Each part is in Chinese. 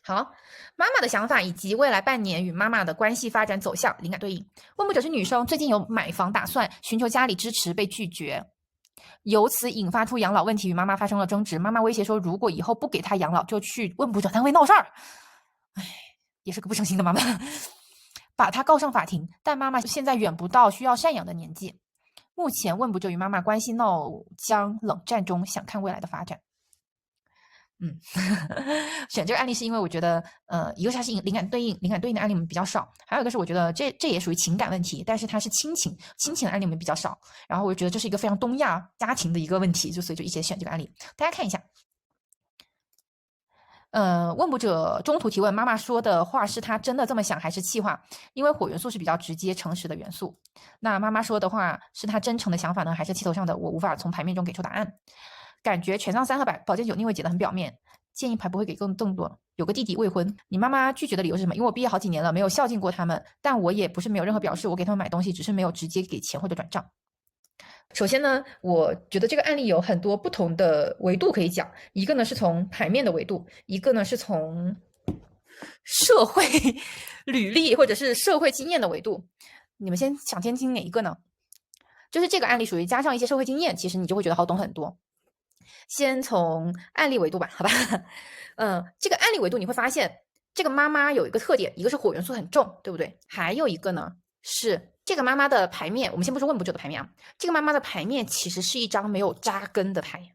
好，妈妈的想法以及未来半年与妈妈的关系发展走向，灵感对应。问卜者是女生，最近有买房打算，寻求家里支持被拒绝，由此引发出养老问题，与妈妈发生了争执。妈妈威胁说，如果以后不给她养老，就去问卜者单位闹事儿。唉，也是个不省心的妈妈，把她告上法庭。但妈妈现在远不到需要赡养的年纪。目前问卜者与妈妈关系闹僵冷战中，想看未来的发展。选这个案例是因为我觉得，一个是它是灵感对应的案例我们比较少，还有一个是我觉得这也属于情感问题，但是它是亲情的案例我们比较少，然后我觉得这是一个非常东亚家庭的一个问题，所以就一起选这个案例，大家看一下。问卜者中途提问：妈妈说的话是她真的这么想，还是气话？因为火元素是比较直接、诚实的元素。那妈妈说的话是她真诚的想法呢，还是气头上的？我无法从牌面中给出答案。感觉权杖3和宝剑9逆位解得很表面，建议牌不会给更多。有个弟弟未婚，你妈妈拒绝的理由是什么？因为我毕业好几年了，没有孝敬过他们，但我也不是没有任何表示，我给他们买东西，只是没有直接给钱或者转账。首先呢，我觉得这个案例有很多不同的维度可以讲，一个呢是从牌面的维度，一个呢是从社会履历或者是社会经验的维度。你们先听哪一个呢？就是这个案例属于加上一些社会经验，其实你就会觉得好懂很多。先从案例维度吧，好吧。这个案例维度你会发现，这个妈妈有一个特点，一个是火元素很重，对不对？还有一个呢是这个妈妈的牌面，我们先不说问卜者的牌面啊，这个妈妈的牌面其实是一张没有扎根的牌，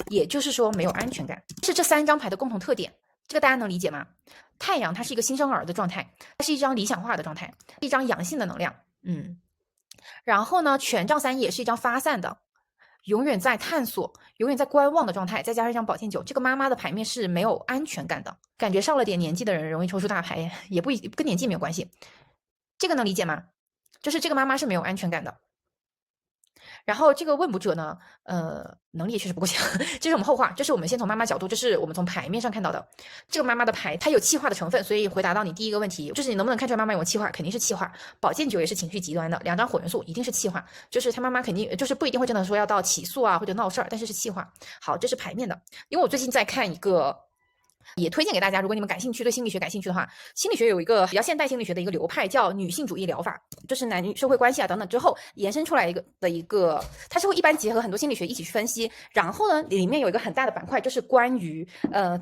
也就是说没有安全感，是这3张牌的共同特点。这个大家能理解吗？太阳它是一个新生儿的状态，它是一张理想化的状态，一张阳性的能量。然后呢，权杖3也是一张发散的，永远在探索、永远在观望的状态，再加上一张宝剑9，这个妈妈的牌面是没有安全感的，感觉上了点年纪的人容易抽出大牌，也不跟年纪没有关系。这个能理解吗？就是这个妈妈是没有安全感的。然后这个问卜者呢，能力也确实不够强，这是我们后话，这是我们先从妈妈角度，这是我们从牌面上看到的。这个妈妈的牌它有气化的成分，所以回答到你第一个问题，就是你能不能看出来妈妈有气化，肯定是气化。宝剑9也是情绪极端的，2张火元素一定是气化，就是他妈妈肯定就是不一定会真的说要到起诉啊或者闹事儿，但是是气化。好，这是牌面的，因为我最近在看一个。也推荐给大家，如果你们感兴趣，对心理学感兴趣的话，心理学有一个比较现代心理学的一个流派叫女性主义疗法，就是男女社会关系啊等等之后延伸出来一个，它是会一般结合很多心理学一起去分析。然后呢，里面有一个很大的板块就是关于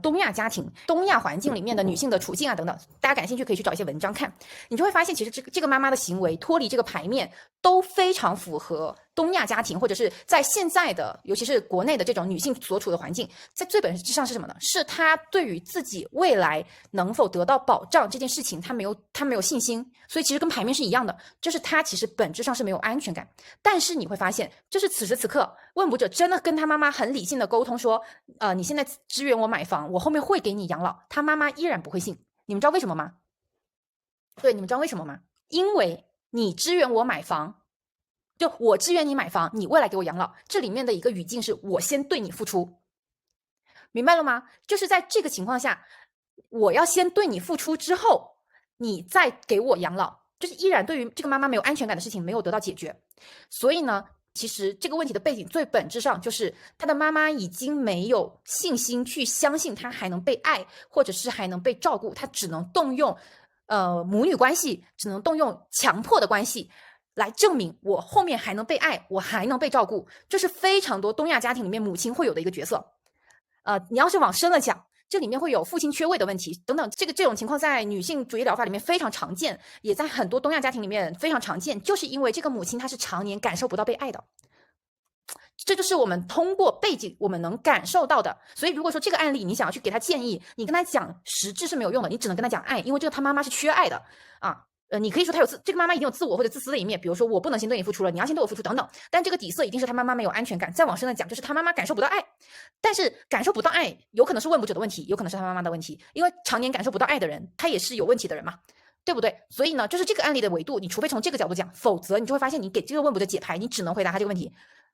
东亚家庭、东亚环境里面的女性的处境啊等等，大家感兴趣可以去找一些文章看，你就会发现其实这个妈妈的行为脱离这个牌面都非常符合东亚家庭，或者是在现在的尤其是国内的这种女性所处的环境，在最本质上是什么呢？是她对于自己未来能否得到保障这件事情，她没有信心，所以其实跟牌面是一样的，就是她其实本质上是没有安全感。但是你会发现，就是此时此刻，问卜者真的跟他妈妈很理性的沟通说，你现在支援我买房，我后面会给你养老，他妈妈依然不会信。你们知道为什么吗？对，你们知道为什么吗？因为你支援我买房，就我支援你买房，你未来给我养老，这里面的一个语境是我先对你付出，明白了吗？就是在这个情况下，我要先对你付出之后，你再给我养老，就是依然对于这个妈妈没有安全感的事情没有得到解决，所以呢，其实这个问题的背景最本质上就是她的妈妈已经没有信心去相信她还能被爱，或者是还能被照顾，她只能动用母女关系，只能动用强迫的关系来证明我后面还能被爱，我还能被照顾，这是非常多东亚家庭里面母亲会有的一个角色。你要是往深了讲，这里面会有父亲缺位的问题等等，这种情况在女性主义疗法里面非常常见，也在很多东亚家庭里面非常常见，就是因为这个母亲她是常年感受不到被爱的。这就是我们通过背景我们能感受到的，所以如果说这个案例你想要去给他建议，你跟他讲实质是没有用的，你只能跟他讲爱，因为这个他妈妈是缺爱的啊。你可以说他有这个妈妈一定有自我或者自私的一面，比如说我不能先对你付出了，你要先对我付出等等。但这个底色一定是他妈妈没有安全感。再往深的讲，就是他妈妈感受不到爱，但是感受不到爱有可能是问卜者的问题，有可能是他妈妈的问题，因为常年感受不到爱的人，他也是有问题的人嘛。对不对？所以呢，就是这个案例的维度，你除非从这个角度讲，否则你就会发现，你给这个问卜者解牌，你只能回答他这个问题，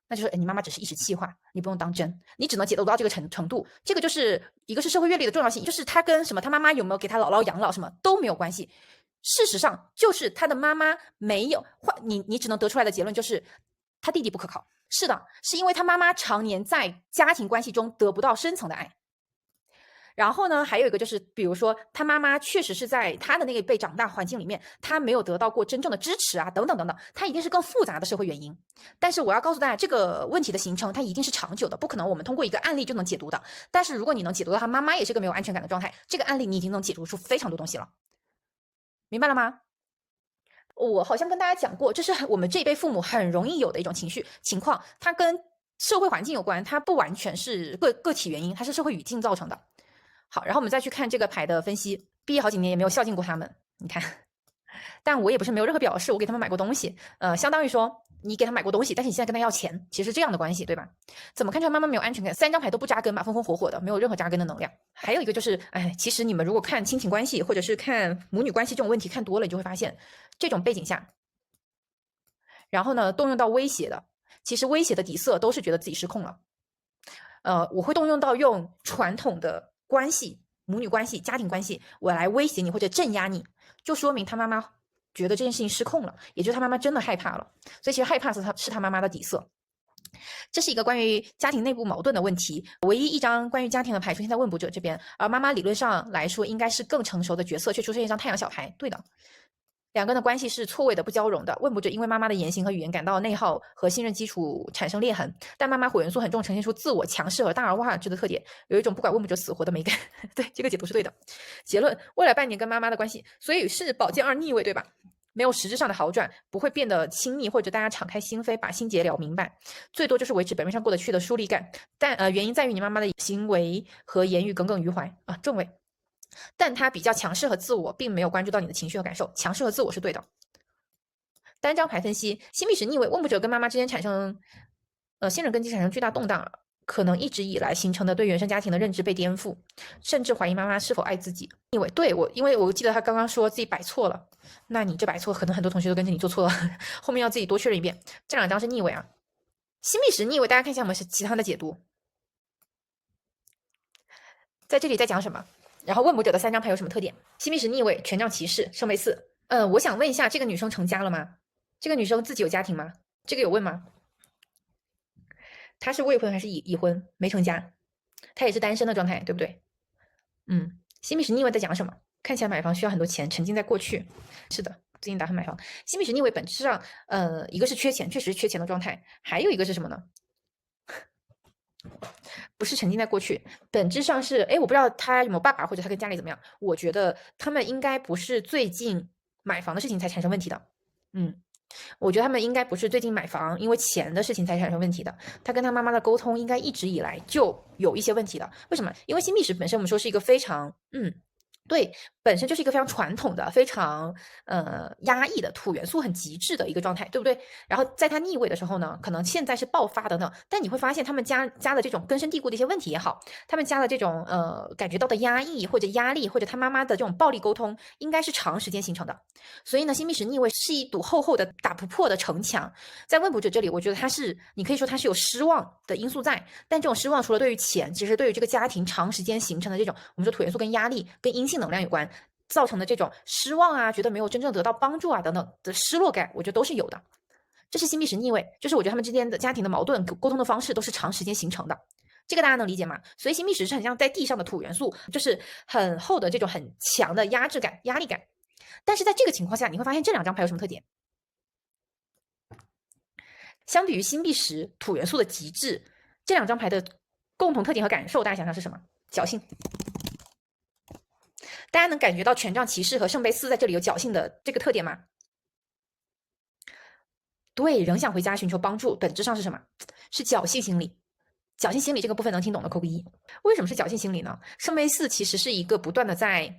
那就是你妈妈只是一时气话，你不用当真，你只能解读到这个程度。这个就是一个是社会阅历的重要性，就是他跟什么他妈妈有没有给他姥姥养老什么都没有关系。事实上，就是他的妈妈没有你只能得出来的结论就是他弟弟不可靠。是的，是因为他妈妈常年在家庭关系中得不到深层的爱。然后呢，还有一个就是，比如说他妈妈确实是在他的那个被长大环境里面，他没有得到过真正的支持啊，等等等等，他一定是更复杂的社会原因。但是我要告诉大家，这个问题的形成，它一定是长久的，不可能我们通过一个案例就能解读的。但是如果你能解读到他妈妈也是个没有安全感的状态，这个案例你已经能解读出非常多东西了，明白了吗？我好像跟大家讲过，这是我们这一辈父母很容易有的一种情况，它跟社会环境有关，它不完全是个体原因，它是社会语境造成的。好，然后我们再去看这个牌的分析，毕业好几年也没有孝敬过他们，你看，但我也不是没有任何表示，我给他们买过东西，相当于说你给他买过东西，但是你现在跟他要钱，其实是这样的关系，对吧？怎么看出来妈妈没有安全感？3张牌都不扎根吧，风风火火的，没有任何扎根的能量。还有一个就是，哎，其实你们如果看亲情关系或者是看母女关系这种问题看多了，你就会发现，这种背景下，然后呢，动用到威胁的，其实威胁的底色都是觉得自己失控了。我会动用到用传统的关系、母女关系、家庭关系，我来威胁你或者镇压你，就说明他妈妈觉得这件事情失控了，也就是他妈妈真的害怕了。所以其实害怕是他妈妈的底色。这是一个关于家庭内部矛盾的问题，唯一一张关于家庭的牌出现在问卜者这边，而妈妈理论上来说应该是更成熟的角色，却出现一张太阳小牌，对的。两个人的关系是错位的、不交融的。问卜者因为妈妈的言行和语言感到内耗和信任基础产生裂痕，但妈妈火元素很重，呈现出自我强势和大而化之的特点，有一种不管问卜者死活的美感。对，这个解读是对的。结论：未来半年跟妈妈的关系，所以是宝剑2逆位，对吧？没有实质上的好转，不会变得亲密，或者大家敞开心扉，把心结了明白，最多就是维持表面上过得去的疏离感。但原因在于你妈妈的行为和言语耿耿于怀啊，正位。但他比较强势和自我，并没有关注到你的情绪和感受。强势和自我是对的。单张牌分析，新密室逆位，问卜者跟妈妈之间产生，信任根基产生巨大动荡，可能一直以来形成的对原生家庭的认知被颠覆，甚至怀疑妈妈是否爱自己。逆位，对我，因为我记得他刚刚说自己摆错了，那你这摆错，可能很多同学都跟着你做错了，后面要自己多确认一遍。这2张是逆位啊，新密室逆位，大家看一下我们是其他的解读，在这里在讲什么？然后问卜者的3张牌有什么特点？新密室逆位，权杖骑士，圣杯4。我想问一下，这个女生成家了吗？这个女生自己有家庭吗？这个有问吗？她是未婚还是已婚？没成家，她也是单身的状态，对不对？新密室逆位在讲什么？看起来买房需要很多钱，沉浸在过去。是的，最近打算买房。新密室逆位本质上，一个是缺钱，确实是缺钱的状态，还有一个是什么呢？不是沉浸在过去，本质上是，哎，我不知道他有没有爸爸，或者他跟家里怎么样。我觉得他们应该不是最近买房的事情才产生问题的，我觉得他们应该不是最近买房因为钱的事情才产生问题的。他跟他妈妈的沟通应该一直以来就有一些问题的。为什么？因为新密室本身我们说是一个非常，对，本身就是一个非常传统的、非常压抑的土元素很极致的一个状态，对不对？然后在它逆位的时候呢，可能现在是爆发等等，但你会发现他们加的这种根深蒂固的一些问题也好，他们加的这种感觉到的压抑或者压力，或者他妈妈的这种暴力沟通，应该是长时间形成的。所以呢，新密室逆位是一堵厚厚的打不破的城墙。在问卜者这里，我觉得他是，你可以说他是有失望的因素在，但这种失望除了对于钱，其实对于这个家庭长时间形成的这种，我们说土元素跟压力跟阴性能量有关，造成的这种失望啊，觉得没有真正得到帮助啊等等的失落感，我觉得都是有的。这是新密室逆位，就是我觉得他们之间的家庭的矛盾沟通的方式都是长时间形成的。这个大家能理解吗？所以新密室是很像在地上的土元素，就是很厚的这种很强的压制感、压力感。但是在这个情况下，你会发现这2张牌有什么特点？相比于新币石土元素的极致，这2张牌的共同特点和感受，大家想想是什么？侥幸。大家能感觉到权杖骑士和圣杯4在这里有侥幸的这个特点吗？对，仍想回家寻求帮助，本质上是什么？是侥幸心理。侥幸心理这个部分能听懂的扣个1。为什么是侥幸心理呢？圣杯4其实是一个不断的在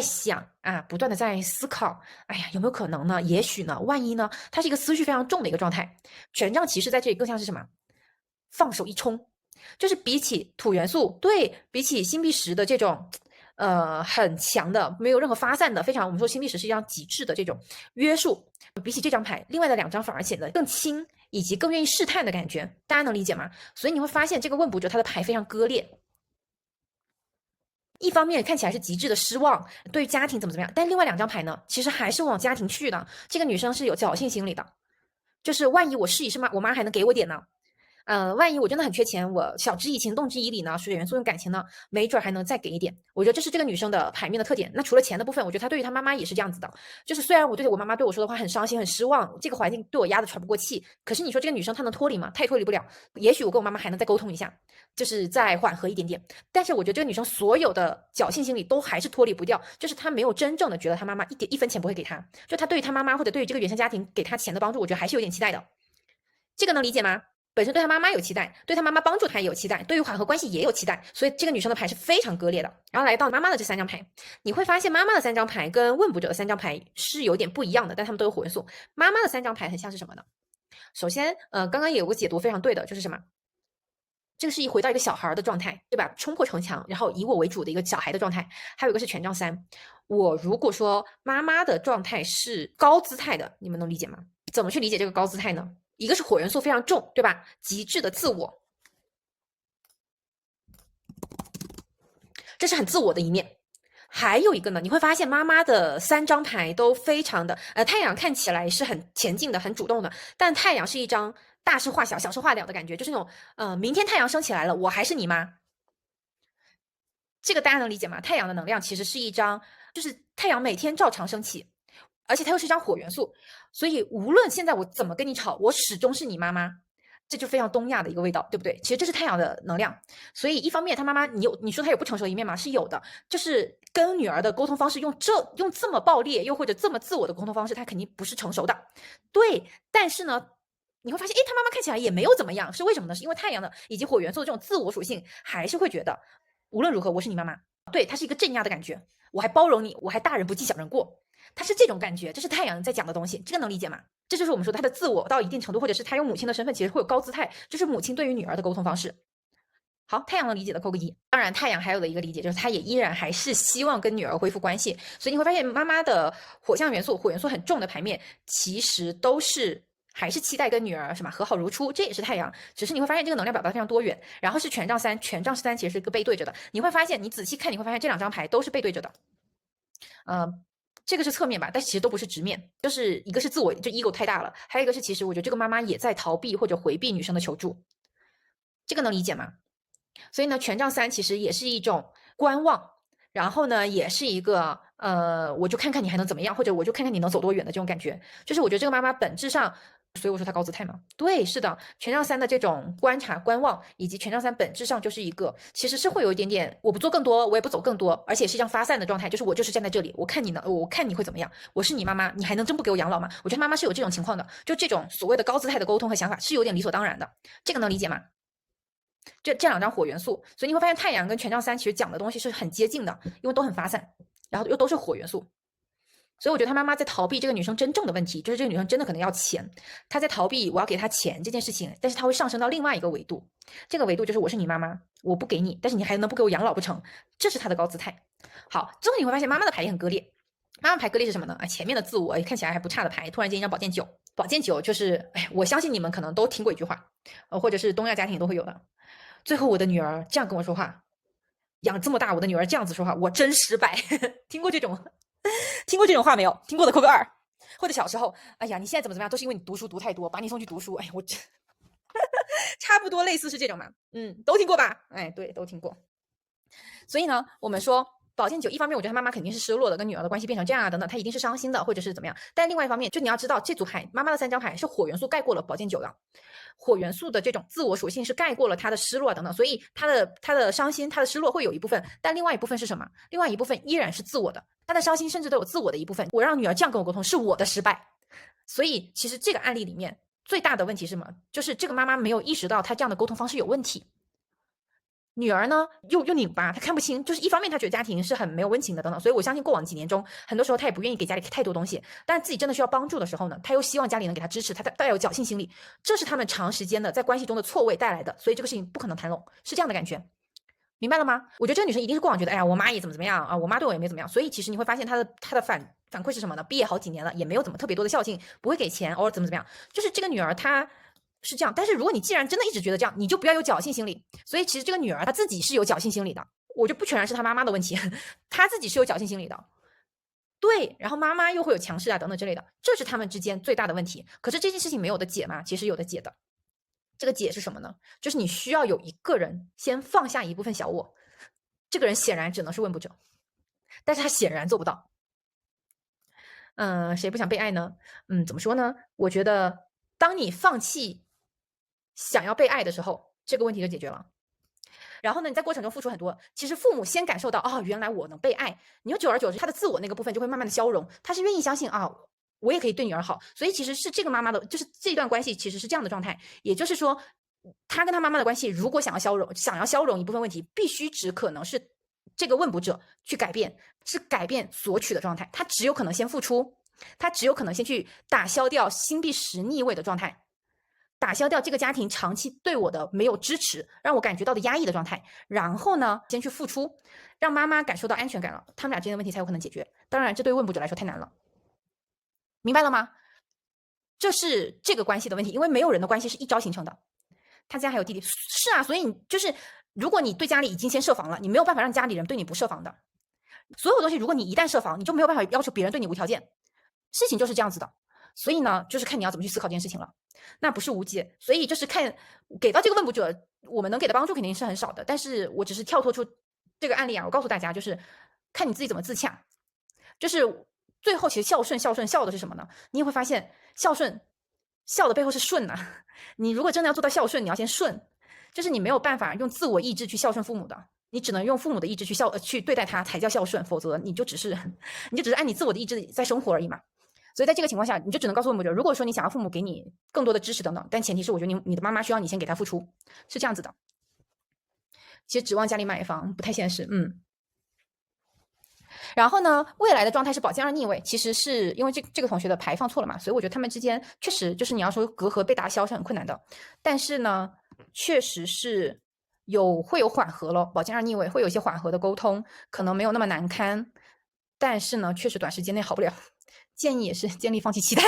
想啊，不断的在思考，哎呀，有没有可能呢？也许呢？万一呢？它是一个思绪非常重的一个状态。权杖骑士在这里更像是什么？放手一冲，就是比起土元素，对比起新币石的这种很强的，没有任何发散的，非常我们说新币石是一张极致的这种约束，比起这张牌，另外的2张反而显得更轻，以及更愿意试探的感觉，大家能理解吗？所以你会发现这个问卜者他的牌非常割裂。一方面看起来是极致的失望，对于家庭怎么样，但另外2张牌呢，其实还是往家庭去的。这个女生是有侥幸心理的，就是万一我试一试嘛，我妈还能给我点呢。万一我真的很缺钱，我晓之以情，动之以理呢，水元素用感情呢，没准还能再给一点。我觉得这是这个女生的牌面的特点。那除了钱的部分，我觉得她对于她妈妈也是这样子的，就是虽然我对我妈妈对我说的话很伤心、很失望，这个环境对我压得喘不过气，可是你说这个女生她能脱离吗？她也脱离不了。也许我跟我妈妈还能再沟通一下，就是再缓和一点点。但是我觉得这个女生所有的侥幸心理都还是脱离不掉，就是她没有真正的觉得她妈妈一分钱不会给她，就她对于她妈妈或者对于这个原生家庭给她钱的帮助，我觉得还是有点期待的。这个能理解吗？本身对她妈妈有期待，对她妈妈帮助她也有期待，对于缓和关系也有期待，所以这个女生的牌是非常割裂的。然后来到妈妈的这3张牌，你会发现妈妈的3张牌跟问卜者的3张牌是有点不一样的，但他们都有火元素。妈妈的3张牌很像是什么呢？首先，刚刚也有个解读非常对的，就是什么？这个是回到一个小孩的状态，对吧？冲破城墙，然后以我为主的一个小孩的状态。还有一个是权杖3。我如果说妈妈的状态是高姿态的，你们能理解吗？怎么去理解这个高姿态呢？一个是火元素非常重，对吧？极致的自我，这是很自我的一面。还有一个呢，你会发现妈妈的3张牌都非常的，太阳看起来是很前进的、很主动的，但太阳是一张大事化小、小事化了的感觉，就是那种，明天太阳升起来了，我还是你妈。这个大家能理解吗？太阳的能量其实是一张，就是太阳每天照常升起，而且它又是一张火元素，所以无论现在我怎么跟你吵，我始终是你妈妈。这就非常东亚的一个味道，对不对？其实这是太阳的能量，所以一方面他妈妈，你说他有不成熟的一面吗？是有的，就是跟女儿的沟通方式用这么暴烈，又或者这么自我的沟通方式，他肯定不是成熟的。对，但是呢，你会发现，诶，他妈妈看起来也没有怎么样，是为什么呢？是因为太阳的以及火元素的这种自我属性，还是会觉得无论如何我是你妈妈，对，它是一个镇压的感觉，我还包容你，我还大人不计小人过，它是这种感觉，这是太阳在讲的东西，这个能理解吗？这就是我们说他的自我到一定程度，或者是他用母亲的身份，其实会有高姿态，就是母亲对于女儿的沟通方式。好，太阳能理解的扣个1。当然，太阳还有的一个理解就是，他也依然还是希望跟女儿恢复关系。所以你会发现，妈妈的火象元素、火元素很重的牌面，其实都是还是期待跟女儿什么和好如初，这也是太阳。只是你会发现这个能量表达非常多元。然后是权杖3，权杖3其实是个背对着的。你会发现，你仔细看，你会发现这2张牌都是背对着的。这个是侧面吧，但其实都不是直面，就是一个是自我就 ego 太大了，还有一个是其实我觉得这个妈妈也在逃避或者回避女生的求助，这个能理解吗？所以呢，权杖3其实也是一种观望，然后呢，也是一个我就看看你还能怎么样，或者我就看看你能走多远的这种感觉。就是我觉得这个妈妈本质上，所以我说她高姿态嘛。对，是的，权杖3的这种观察、观望，以及权杖3本质上就是一个，其实是会有一点点，我不做更多，我也不走更多，而且是一张发散的状态，就是我就是站在这里，我看你呢，我看你会怎么样，我是你妈妈，你还能真不给我养老吗？我觉得妈妈是有这种情况的，就这种所谓的高姿态的沟通和想法是有点理所当然的，这个能理解吗？这2张火元素，所以你会发现太阳跟权杖3其实讲的东西是很接近的，因为都很发散，然后又都是火元素。所以我觉得他妈妈在逃避这个女生真正的问题，就是这个女生真的可能要钱，她在逃避我要给她钱这件事情，但是她会上升到另外一个维度，这个维度就是我是你妈妈，我不给你，但是你还能不给我养老不成？这是她的高姿态。好，之后你会发现妈妈的牌也很割裂。妈妈牌割裂是什么呢？前面的自我看起来还不差的牌，突然间一张宝剑9，宝剑9就是，我相信你们可能都听过一句话，或者是东亚家庭都会有的。最后我的女儿这样跟我说话，养这么大，我的女儿这样子说话，我真失败。听过这种话没有？听过的扣个2。或者小时候，哎呀，你现在怎么样，都是因为你读书读太多，把你送去读书。哎，我这差不多类似是这种嘛，都听过吧？哎，对，都听过。所以呢，我们说宝剑9，一方面我觉得他妈妈肯定是失落的，跟女儿的关系变成这样啊等等，他一定是伤心的，或者是怎么样。但另外一方面，就你要知道，这组牌妈妈的3张牌是火元素盖过了宝剑9的。火元素的这种自我属性是盖过了他的失落等等，所以他的伤心、他的失落会有一部分，但另外一部分是什么？另外一部分依然是自我的，他的伤心甚至都有自我的一部分。我让女儿这样跟我沟通，是我的失败。所以其实这个案例里面最大的问题是什么？就是这个妈妈没有意识到她这样的沟通方式有问题。女儿呢又拧巴，她看不清，就是一方面她觉得家庭是很没有温情的等等，所以我相信过往几年中，很多时候她也不愿意给家里太多东西，但自己真的需要帮助的时候呢，她又希望家里能给她支持，她带有侥幸心理，这是他们长时间的在关系中的错位带来的，所以这个事情不可能谈拢，是这样的感觉。明白了吗？我觉得这个女生一定是过往觉得，哎呀，我妈也怎么样啊，我妈对我也没怎么样，所以其实你会发现她的反馈是什么呢？毕业好几年了，也没有怎么特别多的孝敬，不会给钱，偶尔怎么样，就是这个女儿她是这样。但是如果你既然真的一直觉得这样，你就不要有侥幸心理。所以其实这个女儿她自己是有侥幸心理的，我就不全然是她妈妈的问题，她自己是有侥幸心理的。对，然后妈妈又会有强势啊等等之类的，这是他们之间最大的问题。可是这件事情没有的解吗？其实有的解的。这个解是什么呢？就是你需要有一个人先放下一部分小我，这个人显然只能是问卜者，但是他显然做不到。谁不想被爱呢？怎么说呢？我觉得当你放弃想要被爱的时候，这个问题就解决了。然后呢，你在过程中付出很多，其实父母先感受到原来我能被爱，你就久而久之，他的自我那个部分就会慢慢的消融，他是愿意相信我也可以对女儿好，所以其实是这个妈妈的，就是这段关系其实是这样的状态，也就是说，他跟他妈妈的关系如果想要消融一部分问题，必须只可能是这个问卜者去改变，是改变索取的状态，他只有可能先付出，他只有可能先去打消掉心必实逆位的状态。打消掉这个家庭长期对我的没有支持，让我感觉到的压抑的状态，然后呢，先去付出，让妈妈感受到安全感了，他们俩之间的问题才有可能解决。当然，这对问卜者来说太难了，明白了吗？这是这个关系的问题，因为没有人的关系是一朝形成的。他家还有弟弟，是啊，所以就是如果你对家里已经先设防了，你没有办法让家里人对你不设防的。所有东西，如果你一旦设防，你就没有办法要求别人对你无条件。事情就是这样子的，所以呢，就是看你要怎么去思考这件事情了。那不是无解，所以就是看给到这个问卜者，我们能给的帮助肯定是很少的。但是我只是跳脱出这个案例啊，我告诉大家，就是看你自己怎么自洽。就是最后，其实孝顺孝的是什么呢？你也会发现，孝顺孝的背后是顺啊。你如果真的要做到孝顺，你要先顺，就是你没有办法用自我意志去孝顺父母的，你只能用父母的意志去对待他才叫孝顺，否则你就只是按你自我的意志在生活而已嘛。所以在这个情况下，你就只能告诉问卜者，如果说你想要父母给你更多的支持等等，但前提是我觉得你的妈妈需要你先给她付出，是这样子的。其实指望家里买房不太现实，然后呢，未来的状态是宝剑二逆位，其实是因为这个同学的牌放错了嘛，所以我觉得他们之间确实就是你要说隔阂被打消是很困难的，但是呢，确实是会有缓和了，宝剑二逆位会有一些缓和的沟通，可能没有那么难堪，但是呢，确实短时间内好不了。建议也是建立放弃期待，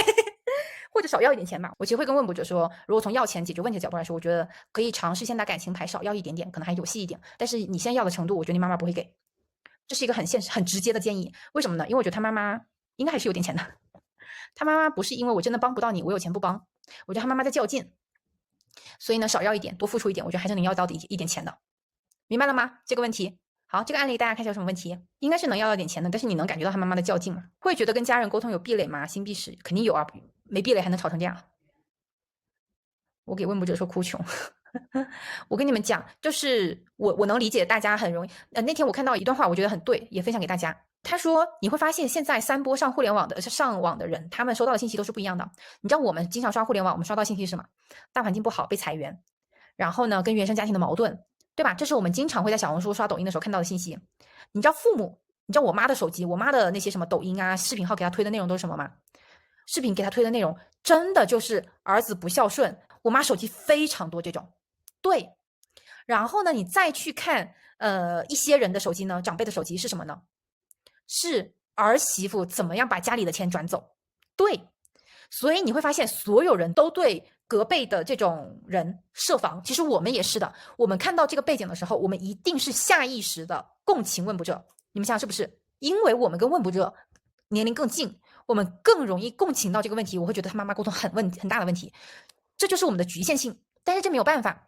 或者少要一点钱吧。我其实会跟问卜者说，如果从要钱解决问题的角度来说，我觉得可以尝试先打感情牌少要一点点，可能还有戏一点。但是你现在要的程度，我觉得你妈妈不会给，这是一个很现实、很直接的建议。为什么呢？因为我觉得他妈妈应该还是有点钱的。他妈妈不是因为我真的帮不到你，我有钱不帮。我觉得他妈妈在较劲，所以呢，少要一点，多付出一点，我觉得还是能要到的一点钱的。明白了吗？这个问题。好，这个案例大家看一下有什么问题？应该是能要到点钱的，但是你能感觉到他妈妈的较劲吗？会觉得跟家人沟通有壁垒吗？心必实肯定有啊，没壁垒还能吵成这样？我给问卜者说哭穷。我跟你们讲，就是我能理解大家很容易。那天我看到一段话，我觉得很对，也分享给大家。他说，你会发现现在3波上互联网的上网的人，他们收到的信息都是不一样的。你知道我们经常刷互联网，我们刷到信息是什么？大环境不好，被裁员，然后呢，跟原生家庭的矛盾。对吧？这是我们经常会在小红书刷抖音的时候看到的信息。你知道你知道我妈的手机，我妈的那些什么抖音啊、视频号给她推的内容都是什么吗？视频给她推的内容真的就是儿子不孝顺。我妈手机非常多这种。对，然后呢，你再去看一些人的手机呢，长辈的手机是什么呢？是儿媳妇怎么样把家里的钱转走。对，所以你会发现所有人都对隔辈的这种人设防，其实我们也是的。我们看到这个背景的时候，我们一定是下意识的共情问卜者。你们想想是不是？因为我们跟问卜者年龄更近，我们更容易共情到这个问题。我会觉得他妈妈沟通很大的问题，这就是我们的局限性。但是这没有办法。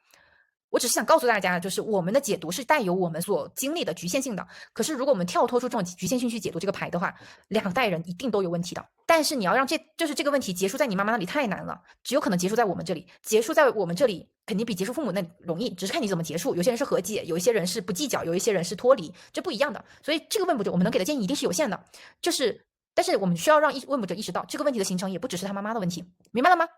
我只是想告诉大家，就是我们的解读是带有我们所经历的局限性的。可是如果我们跳脱出这种局限性去解读这个牌的话，2代人一定都有问题的。但是你要让这个问题结束在你妈妈那里太难了，只有可能结束在我们这里。结束在我们这里肯定比结束父母那里容易，只是看你怎么结束。有些人是和解，有一些人是不计较，有一些人是脱离，这不一样的。所以这个问卜者我们能给的建议一定是有限的，但是我们需要让问卜者意识到，这个问题的形成也不只是他妈妈的问题，明白了吗？